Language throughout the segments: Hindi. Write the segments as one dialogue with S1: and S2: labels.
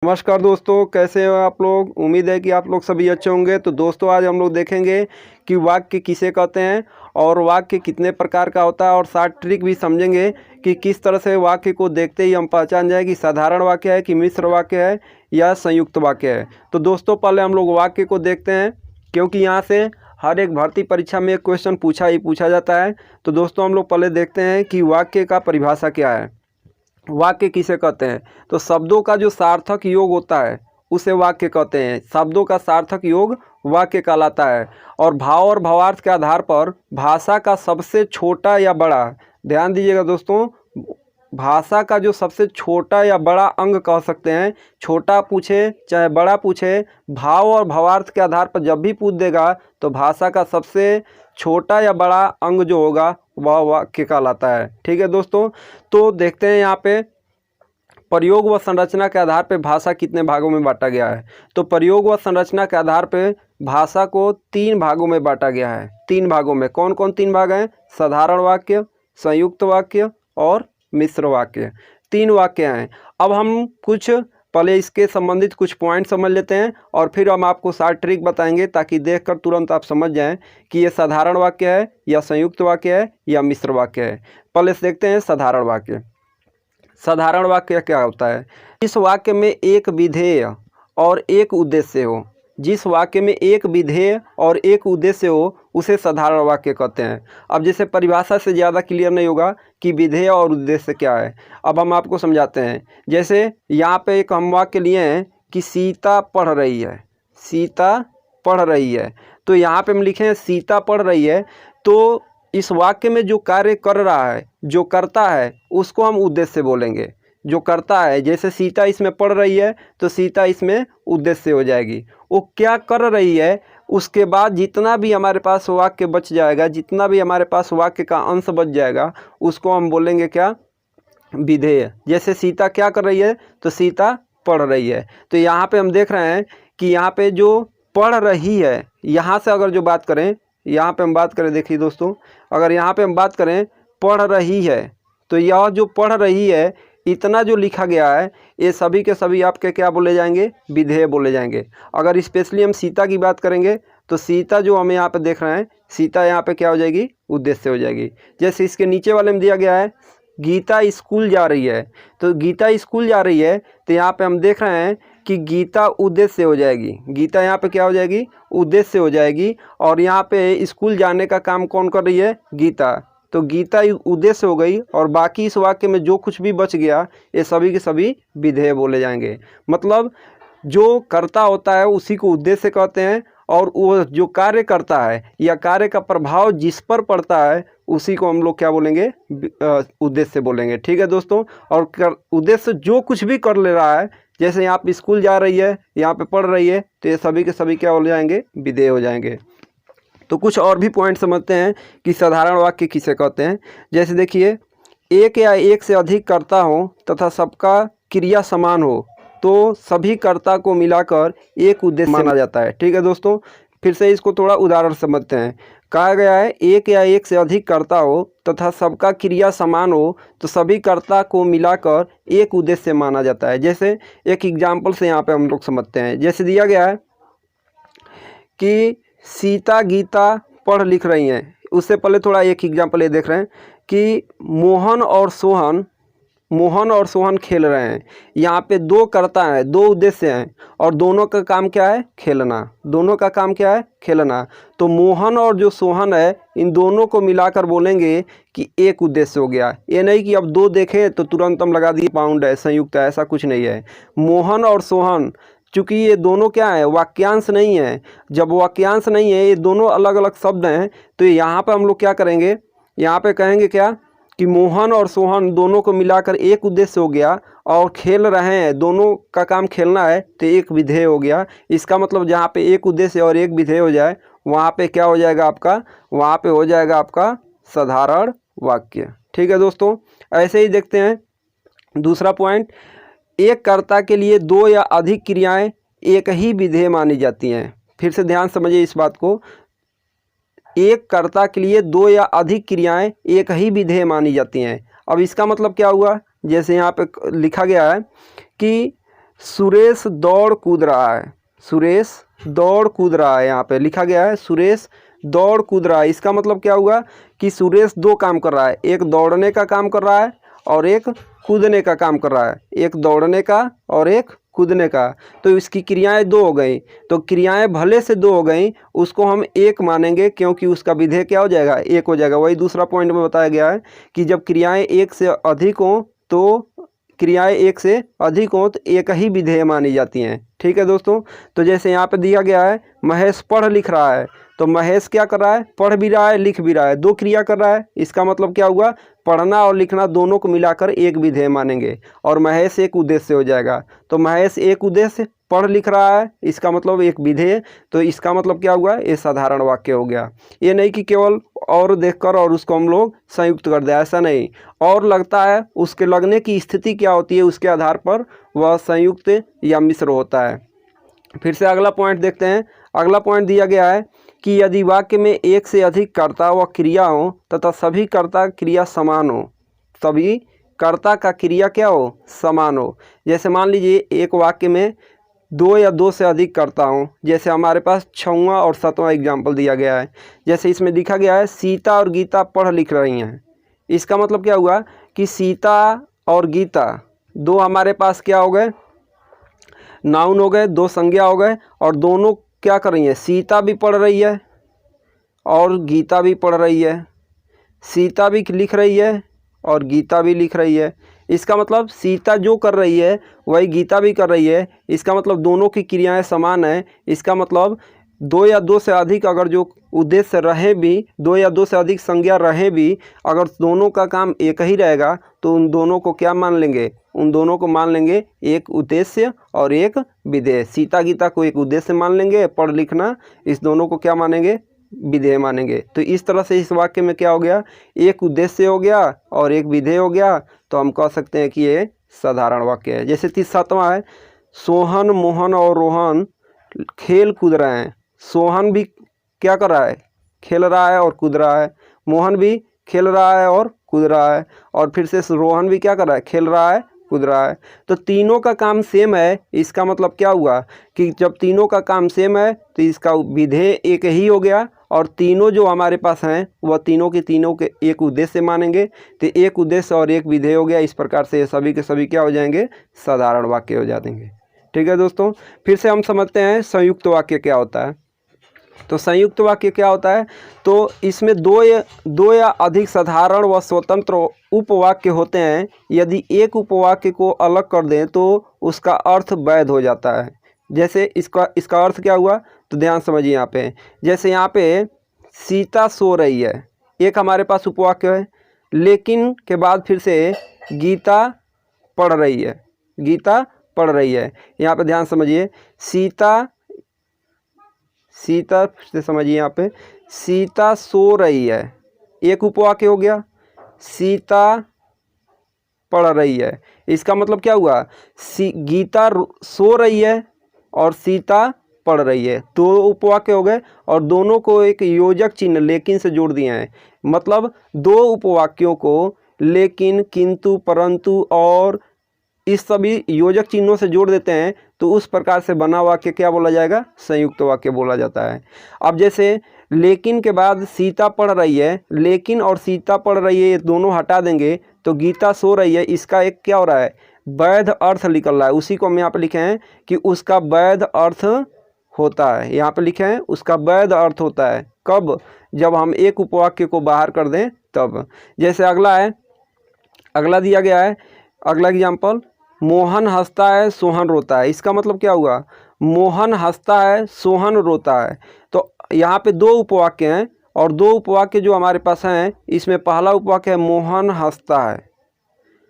S1: नमस्कार दोस्तों, कैसे हो आप लोग। उम्मीद है कि आप लोग सभी अच्छे होंगे। तो दोस्तों आज हम लोग देखेंगे कि वाक्य किसे कहते हैं और वाक्य कितने प्रकार का होता है और 7 ट्रिक भी समझेंगे कि किस तरह से वाक्य को देखते ही हम पहचान जाए कि साधारण वाक्य है कि मिश्र वाक्य है या संयुक्त वाक्य है। तो दोस्तों पहले हम लोग वाक्य को देखते हैं, क्योंकि यहाँ से हर एक भर्ती परीक्षा में एक क्वेश्चन पूछा जाता है। तो दोस्तों हम लोग पहले देखते हैं कि वाक्य का परिभाषा क्या है। वाक्य किसे कहते हैं? तो शब्दों का जो सार्थक योग होता है उसे वाक्य कहते हैं। शब्दों का सार्थक योग वाक्य कहलाता है। और भाव और भावार्थ के आधार पर भाषा का सबसे छोटा या बड़ा, ध्यान दीजिएगा दोस्तों, भाषा का जो सबसे छोटा या बड़ा अंग कह सकते हैं, छोटा पूछे चाहे बड़ा पूछे, भाव और भावार्थ के आधार पर जब भी पूछ देगा तो भाषा का सबसे छोटा या बड़ा अंग जो होगा वह वाक्य कहलाता है। ठीक है दोस्तों, तो देखते हैं यहाँ पे प्रयोग व संरचना के आधार पर भाषा कितने भागों में बांटा गया है। तो प्रयोग व संरचना के आधार पर भाषा को 3 भागों में बांटा गया है। 3 भागों में कौन कौन 3 भाग हैं? साधारण वाक्य, संयुक्त वाक्य और मिश्र वाक्य। 3 वाक्य हैं। अब हम कुछ पहले इसके संबंधित कुछ पॉइंट समझ लेते हैं और फिर हम आपको 7 ट्रिक बताएंगे ताकि देखकर तुरंत आप समझ जाएं कि ये साधारण वाक्य है या संयुक्त वाक्य है या मिश्र वाक्य है। पहले से देखते हैं साधारण वाक्य। साधारण वाक्य क्या होता है? इस वाक्य में एक विधेय और एक उद्देश्य हो। जिस वाक्य में एक विधेय और एक उद्देश्य हो उसे साधारण वाक्य कहते हैं। अब जैसे परिभाषा से ज़्यादा क्लियर नहीं होगा कि विधेय और उद्देश्य क्या है। अब हम आपको समझाते हैं। जैसे यहाँ पे एक हम वाक्य लिए हैं कि सीता पढ़ रही है। सीता पढ़ रही है, तो यहाँ पे हम लिखे हैं सीता पढ़ रही है। तो इस वाक्य में जो कार्य कर रहा है, जो करता है, उसको हम उद्देश्य बोलेंगे। जो करता है, जैसे सीता इसमें पढ़ रही है तो सीता इसमें उद्देश्य हो जाएगी। वो क्या कर रही है, उसके बाद जितना भी हमारे पास वाक्य बच जाएगा, जितना भी हमारे पास वाक्य का अंश बच जाएगा, उसको हम बोलेंगे क्या? विधेय। जैसे सीता क्या कर रही है, तो सीता पढ़ रही है। तो यहाँ पे हम देख रहे हैं कि यहाँ पे जो पढ़ रही है, यहाँ से अगर जो बात करें, यहाँ पे हम बात करें, देखिए दोस्तों, अगर यहाँ पे हम बात करें पढ़ रही है, तो यह जो पढ़ रही है, इतना जो लिखा गया है, ये सभी के सभी आपके क्या बोले जाएंगे? विधेय बोले जाएंगे। अगर स्पेशली हम सीता की बात करेंगे तो सीता जो हम यहाँ पे देख रहे हैं, सीता यहाँ पे क्या हो जाएगी? उद्देश्य हो जाएगी। जैसे इसके नीचे वाले में दिया गया है गीता स्कूल जा रही है, तो गीता स्कूल जा रही है, तो यहाँ पे हम देख रहे हैं कि गीता उद्देश्य हो जाएगी। गीता यहाँ पे क्या हो जाएगी? उद्देश्य हो जाएगी। और यहाँ पे स्कूल जाने का काम कौन कर रही है? गीता। तो गीता उद्देश्य हो गई और बाकी इस वाक्य में जो कुछ भी बच गया ये सभी के सभी विधेय बोले जाएंगे। मतलब जो करता होता है उसी को उद्देश्य कहते हैं, और वो जो कार्य करता है या कार्य का प्रभाव जिस पर पड़ता है उसी को हम लोग क्या बोलेंगे? उद्देश्य बोलेंगे। ठीक है दोस्तों। और उद्देश्य जो कुछ भी कर ले रहा है, जैसे यहाँ पे स्कूल जा रही है, यहाँ पे पढ़ रही है, तो ये सभी के सभी क्या हो जाएंगे? विधेय हो जाएंगे। तो कुछ और भी पॉइंट समझते हैं कि साधारण वाक्य किसे कहते हैं। जैसे देखिए, एक या एक से अधिक कर्ता हो तथा सबका क्रिया समान हो तो सभी कर्ता को मिलाकर एक उद्देश्य माना जाता है। ठीक है दोस्तों, फिर से इसको थोड़ा उदाहरण समझते हैं। कहा गया है एक या एक से अधिक कर्ता हो तथा सबका क्रिया समान हो तो सभी कर्ता को मिलाकर एक उद्देश्य माना जाता है। जैसे एक एग्जाम्पल से यहाँ पे हम लोग समझते हैं। जैसे दिया गया है कि सीता गीता पढ़ लिख रही हैं। उससे पहले थोड़ा एक एग्जाम्पल ये देख रहे हैं कि मोहन और सोहन खेल रहे हैं। यहाँ पे 2 कर्ता हैं, 2 उद्देश्य हैं और दोनों का काम क्या है? खेलना। दोनों का काम क्या है? खेलना। तो मोहन और जो सोहन है, इन दोनों को मिलाकर बोलेंगे कि एक उद्देश्य हो गया। ये नहीं कि अब 2 देखें तो तुरंत हम लगा दिए पाउंड है, संयुक्त है, ऐसा कुछ नहीं है। मोहन और सोहन, चूँकि ये दोनों क्या है? वाक्यांश नहीं है। जब वाक्यांश नहीं है, ये दोनों अलग अलग शब्द हैं, तो यहाँ पर हम लोग क्या करेंगे? यहाँ पे कहेंगे क्या कि मोहन और सोहन दोनों को मिलाकर एक उद्देश्य हो गया और खेल रहे हैं, दोनों का काम खेलना है, तो एक विधेय हो गया। इसका मतलब जहाँ पे एक उद्देश्य और एक विधेय हो जाए वहाँ पे क्या हो जाएगा आपका? वहाँ पे हो जाएगा आपका साधारण वाक्य। ठीक है दोस्तों। ऐसे ही देखते हैं दूसरा पॉइंट, एक कर्ता के लिए 2 या अधिक क्रियाएं एक ही विधेय मानी जाती हैं। फिर से ध्यान समझिए इस बात को। एक कर्ता के लिए 2 या अधिक क्रियाएं एक ही विधेय मानी जाती हैं। अब इसका मतलब क्या हुआ? जैसे यहाँ पे लिखा गया है कि सुरेश दौड़ कूद रहा है। सुरेश दौड़ कूद रहा है, यहाँ पे लिखा गया है सुरेश दौड़ कूद रहा है। इसका मतलब क्या हुआ कि सुरेश दो काम कर रहा है, एक दौड़ने का काम कर रहा है और एक कूदने का काम कर रहा है। एक दौड़ने का और एक कूदने का, तो इसकी क्रियाएं दो हो गई। तो क्रियाएं भले से दो हो गई, उसको हम एक मानेंगे क्योंकि उसका विधेय क्या हो जाएगा, एक हो जाएगा। वही दूसरा पॉइंट में बताया गया है कि जब क्रियाएं एक से अधिक हों तो क्रियाएं एक से अधिक हों तो एक ही विधेय मानी जाती हैं। ठीक है दोस्तों, तो जैसे यहाँ पे दिया गया है महेश पढ़ लिख रहा है, तो महेश क्या कर रहा है, पढ़ भी रहा है लिख भी रहा है, दो क्रिया कर रहा है। इसका मतलब क्या हुआ, पढ़ना और लिखना दोनों को मिलाकर एक विधेय मानेंगे और महेश एक उद्देश्य हो जाएगा। तो महेश एक उद्देश्य पढ़ लिख रहा है, इसका मतलब एक विधेय। तो इसका मतलब क्या हुआ, ये साधारण वाक्य हो गया। ये नहीं कि केवल और देखकर और उसको हम लोग संयुक्त कर दें, ऐसा नहीं। और लगता है उसके लगने की स्थिति क्या होती है, उसके आधार पर वह संयुक्त या मिश्र होता है। फिर से अगला पॉइंट देखते हैं। अगला पॉइंट दिया गया है कि यदि वाक्य में एक से अधिक कर्ता व क्रिया हो तथा सभी कर्ता क्रिया समान हो, सभी कर्ता का क्रिया क्या हो, समान हो। जैसे मान लीजिए एक वाक्य में दो या दो से अधिक कर्ता हों, जैसे हमारे पास 6वां और 7वां एग्जाम्पल दिया गया है। जैसे इसमें लिखा गया है सीता और गीता पढ़ लिख रही हैं। इसका मतलब क्या हुआ कि सीता और गीता दो हमारे पास क्या हो गए, नाउन हो गए, दो संज्ञा हो गए, और दोनों क्या कर रही हैं, सीता भी पढ़ रही है और गीता भी पढ़ रही है। सीता भी लिख रही है और गीता भी लिख रही है। इसका मतलब सीता जो कर रही है वही गीता भी कर रही है। इसका मतलब दोनों की क्रियाएं समान हैं। इसका मतलब दो या दो से अधिक अगर जो उद्देश्य रहे भी, दो या दो से अधिक संज्ञा रहे भी, अगर दोनों का काम एक ही रहेगा तो उन दोनों को क्या मान लेंगे, उन दोनों को मान लेंगे एक उद्देश्य और एक विधेय। सीता गीता को एक उद्देश्य मान लेंगे, पढ़ लिखना, इस दोनों को क्या मानेंगे, विधेय मानेंगे। तो इस तरह से इस वाक्य में क्या हो गया, एक उद्देश्य हो गया और एक विधेय हो गया। तो हम कह सकते हैं कि ये साधारण वाक्य है। जैसे 7वां है, सोहन मोहन और रोहन खेल कूद रहे हैं। सोहन भी क्या कर रहा है, खेल रहा है और कूद रहा है। मोहन भी खेल रहा है और कूद रहा है। और फिर से रोहन भी क्या कर रहा है, खेल रहा है कूद रहा है। तो तीनों का काम सेम है। इसका मतलब क्या हुआ कि जब तीनों का काम सेम है तो इसका विधेय एक ही हो गया, और तीनों जो हमारे पास हैं वह तीनों के एक उद्देश्य मानेंगे। तो एक उद्देश्य और एक विधेय हो गया। इस प्रकार से सभी के सभी क्या हो जाएंगे, साधारण वाक्य हो जाएंगे। ठीक है दोस्तों, फिर से हम समझते हैं संयुक्त वाक्य क्या होता है। तो संयुक्त वाक्य क्या होता है, तो इसमें दो या अधिक साधारण व स्वतंत्र उपवाक्य होते हैं। यदि एक उपवाक्य को अलग कर दें तो उसका अर्थ वैध हो जाता है। जैसे इसका अर्थ क्या हुआ, तो ध्यान समझिए यहाँ पे। जैसे यहाँ पे सीता सो रही है, एक हमारे पास उपवाक्य है, लेकिन के बाद फिर से गीता पढ़ रही है, गीता पढ़ रही है। यहाँ पे ध्यान समझिए, सीता से समझिए, यहाँ पे सीता सो रही है, एक उपवाक्य हो गया। सीता पढ़ रही है, इसका मतलब क्या हुआ, गीता सो रही है और सीता पढ़ रही है, दो उपवाक्य हो गए। और दोनों को एक योजक चिन्ह लेकिन से जोड़ दिए हैं। मतलब दो उपवाक्यों को लेकिन, किंतु, परंतु और इस सभी योजक चिन्हों से जोड़ देते हैं तो उस प्रकार से बना वाक्य क्या बोला जाएगा, संयुक्त वाक्य बोला जाता है। अब जैसे लेकिन के बाद सीता पढ़ रही है, लेकिन और सीता पढ़ रही है ये दोनों हटा देंगे तो गीता सो रही है, इसका एक क्या हो रहा है, वैध अर्थ निकल रहा है। उसी को हम यहाँ पे लिखे हैं कि उसका वैध अर्थ होता है। यहाँ पे लिखे हैं उसका वैध अर्थ होता है। कब, जब हम एक उपवाक्य को बाहर कर दें तब। जैसे अगला है, अगला दिया गया है, अगला एग्जाम्पल, मोहन हंसता है सोहन रोता है। इसका मतलब क्या हुआ, मोहन हंसता है सोहन रोता है। तो यहाँ पे दो उपवाक्य हैं और दो उपवाक्य जो हमारे पास हैं, इसमें पहला उपवाक्य है मोहन हंसता है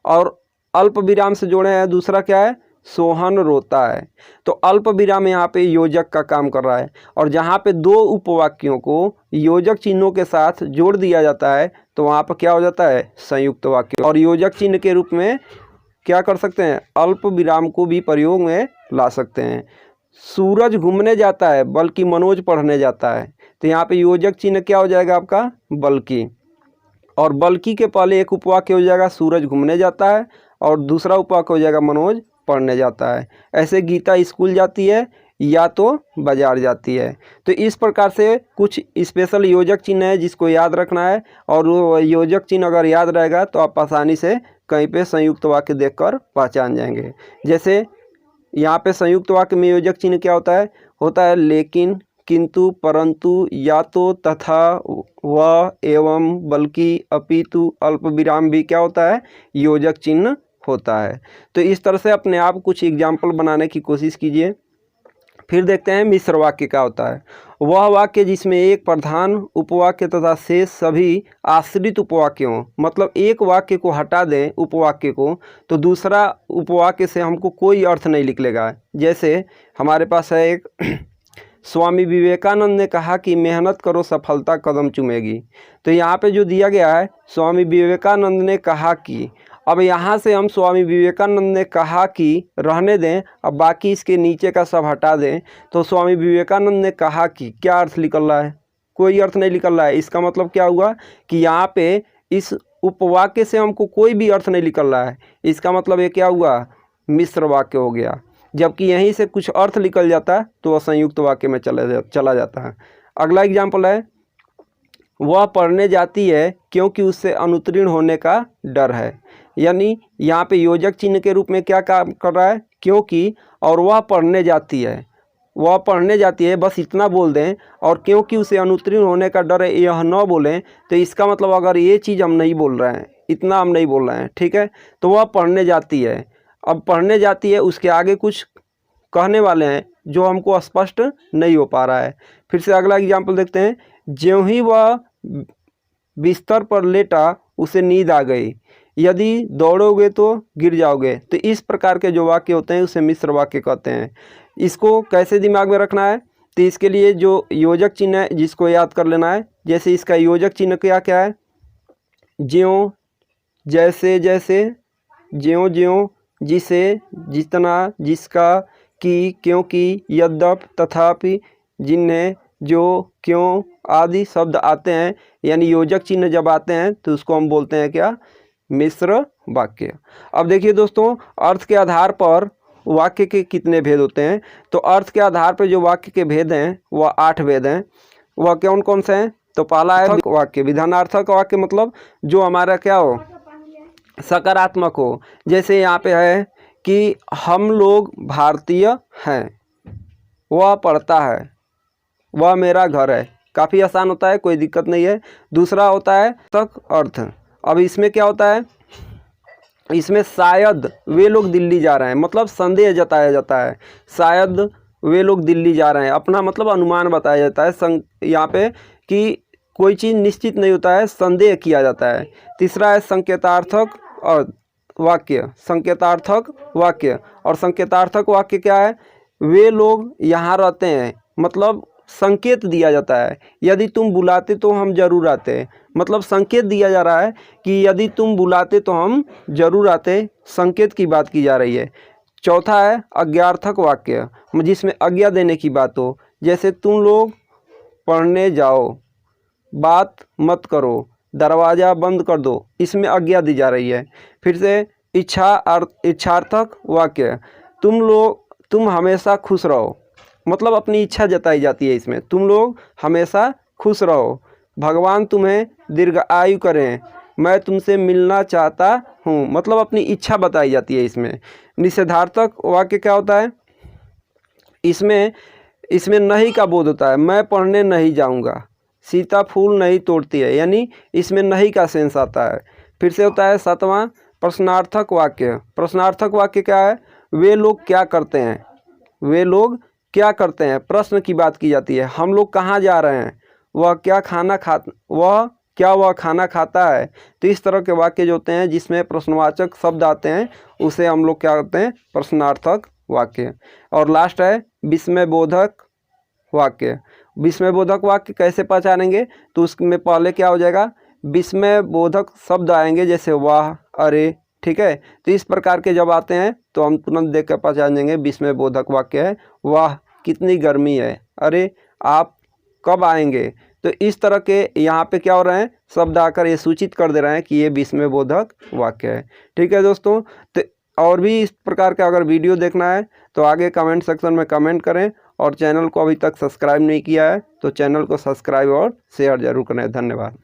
S1: और अल्प विराम से जोड़े हैं, दूसरा क्या है, सोहन रोता है। तो अल्प विराम यहाँ पे योजक का काम कर रहा है। और जहाँ पे दो उपवाक्यों को योजक चिन्हों के साथ जोड़ दिया जाता है तो वहाँ पर क्या हो जाता है, संयुक्त वाक्य। और योजक चिन्ह के रूप में क्या कर सकते हैं, अल्प विराम को भी प्रयोग में ला सकते हैं। सूरज घूमने जाता है बल्कि मनोज पढ़ने जाता है। तो यहाँ पे योजक चिन्ह क्या हो जाएगा आपका, बल्कि। और बल्कि के पहले एक उपवाक्य हो जाएगा सूरज घूमने जाता है और दूसरा उपवाक्य हो जाएगा मनोज पढ़ने जाता है। ऐसे गीता स्कूल जाती है या तो बाजार जाती है। तो इस प्रकार से कुछ स्पेशल योजक चिन्ह है जिसको याद रखना है, और वो योजक चिन्ह अगर याद रहेगा तो आप आसानी से कहीं पे संयुक्त वाक्य देखकर पहचान जाएंगे। जैसे यहाँ पे संयुक्त वाक्य में योजक चिन्ह क्या होता है लेकिन, किंतु, परंतु, या तो, तथा, व, एवं, बल्कि, अपितु, अल्प विराम भी क्या होता है, योजक चिन्ह होता है। तो इस तरह से अपने आप कुछ एग्जाम्पल बनाने की कोशिश कीजिए। फिर देखते हैं मिश्र वाक्य क्या होता है। वह वाक्य जिसमें एक प्रधान उपवाक्य तथा शेष सभी आश्रित उपवाक्य हों, मतलब एक वाक्य को हटा दें उपवाक्य को तो दूसरा उपवाक्य से हमको कोई अर्थ नहीं निकलेगा। जैसे हमारे पास है एक स्वामी विवेकानंद ने कहा कि मेहनत करो सफलता कदम चूमेगी। तो यहाँ पे जो दिया गया है स्वामी विवेकानंद ने कहा कि, अब यहाँ से हम स्वामी विवेकानंद ने कहा कि रहने दें, अब बाकी इसके नीचे का सब हटा दें तो स्वामी विवेकानंद ने कहा कि क्या अर्थ निकल रहा है, कोई अर्थ नहीं निकल रहा है। इसका मतलब क्या हुआ कि यहाँ पे इस उपवाक्य से हमको कोई भी अर्थ नहीं निकल रहा है। इसका मतलब ये क्या हुआ, मिश्र वाक्य हो गया। जबकि यहीं से कुछ अर्थ निकल जाता है तो वह संयुक्त वाक्य में चला जाता है। अगला एग्जाम्पल है, वह पढ़ने जाती है क्योंकि उससे अनुत्तीर्ण होने का डर है। यानी यहाँ पे योजक चिन्ह के रूप में क्या काम कर रहा है, क्योंकि, और वह पढ़ने जाती है, वह पढ़ने जाती है बस इतना बोल दें, और क्योंकि उसे अनुत्तीर्ण होने का डर है यह न बोलें तो इसका मतलब अगर ये चीज़ हम नहीं बोल रहे हैं, इतना हम नहीं बोल रहे हैं, ठीक है, तो वह पढ़ने जाती है। अब पढ़ने जाती है उसके आगे कुछ कहने वाले हैं जो हमको स्पष्ट नहीं हो पा रहा है। फिर से अगला एग्जाम्पल देखते हैं, ज्यों ही वह बिस्तर पर लेटा उसे नींद आ गई, यदि दौड़ोगे तो गिर जाओगे। तो इस प्रकार के जो वाक्य होते हैं उसे मिश्र वाक्य कहते हैं। इसको कैसे दिमाग में रखना है, तो इसके लिए जो योजक चिन्ह है जिसको याद कर लेना है। जैसे इसका योजक चिन्ह क्या क्या है, ज्यों, जैसे जैसे, ज्यों ज्यों, जिसे, जितना, जिसका, कि, क्योंकि, यद्यपि, तथापि, जिन्हें, जो, क्यों आदि शब्द आते हैं, यानी योजक चिन्ह जब आते हैं तो उसको हम बोलते हैं क्या, मिश्र वाक्य। अब देखिए दोस्तों, अर्थ के आधार पर वाक्य के कितने भेद होते हैं। तो अर्थ के आधार पर जो वाक्य के भेद हैं वह 8 भेद हैं। वह कौन कौन से हैं, तो पहला है वाक्य, विधानार्थक वाक्य मतलब जो हमारा क्या हो, सकारात्मक हो। जैसे यहाँ पे है कि हम लोग भारतीय हैं, वह पढ़ता है, वह मेरा घर है। काफ़ी आसान होता है, कोई दिक्कत नहीं है। दूसरा होता है तक अर्थ। अब इसमें क्या होता है, इसमें शायद वे लोग दिल्ली जा रहे हैं, मतलब संदेह जताया जाता है, शायद वे लोग दिल्ली जा रहे हैं, अपना मतलब अनुमान बताया जाता है यहाँ पे कि कोई चीज़ निश्चित नहीं होता है, संदेह किया जाता है। तीसरा है संकेतार्थक और वाक्य, संकेतार्थक वाक्य। और संकेतार्थक वाक्य क्या है, वे लोग यहाँ रहते हैं, मतलब संकेत दिया जाता है, यदि तुम बुलाते तो हम जरूर आते, मतलब संकेत दिया जा रहा है कि यदि तुम बुलाते तो हम जरूर आते, संकेत की बात की जा रही है। चौथा है आज्ञार्थक वाक्य, जिसमें आज्ञा देने की बात हो। जैसे तुम लोग पढ़ने जाओ, बात मत करो, दरवाज़ा बंद कर दो, इसमें आज्ञा दी जा रही है। फिर से इच्छार्थक वाक्य, तुम हमेशा खुश रहो, मतलब अपनी इच्छा जताई जाती है इसमें, तुम लोग हमेशा खुश रहो, भगवान तुम्हें दीर्घ आयु करें, मैं तुमसे मिलना चाहता हूँ, मतलब अपनी इच्छा बताई जाती है इसमें। निषेधार्थक वाक्य क्या होता है, इसमें नहीं का बोध होता है, मैं पढ़ने नहीं जाऊँगा, सीता फूल नहीं तोड़ती है, यानी इसमें नहीं का सेंस आता है। फिर से होता है सातवां प्रश्नार्थक वाक्य। प्रश्नार्थक वाक्य क्या है, वे लोग क्या करते हैं, वे लोग क्या करते हैं, प्रश्न की बात की जाती है। हम लोग कहाँ जा रहे हैं, वह क्या खाना खाता है। तो इस तरह के वाक्य जो होते हैं जिसमें प्रश्नवाचक शब्द आते हैं उसे हम लोग क्या कहते हैं, प्रश्नार्थक वाक्य। और लास्ट है विस्मयबोधक वाक्य। विस्मयबोधक वाक्य कैसे पहचानेंगे, तो उसमें पहले क्या हो जाएगा, विस्मयबोधक शब्द आएंगे, जैसे वाह, अरे, ठीक है। तो इस प्रकार के जब आते हैं तो हम तुरंत देख कर पहचान जाएंगे विस्मयबोधक वाक्य है। वाह कितनी गर्मी है, अरे आप कब आएंगे। तो इस तरह के यहाँ पे क्या हो रहे हैं, शब्द आकर ये सूचित कर दे रहे हैं कि ये विस्मयबोधक वाक्य है। ठीक है दोस्तों, तो और भी इस प्रकार का अगर वीडियो देखना है तो आगे कमेंट सेक्शन में कमेंट करें, और चैनल को अभी तक सब्सक्राइब नहीं किया है तो चैनल को सब्सक्राइब और शेयर ज़रूर करें। धन्यवाद।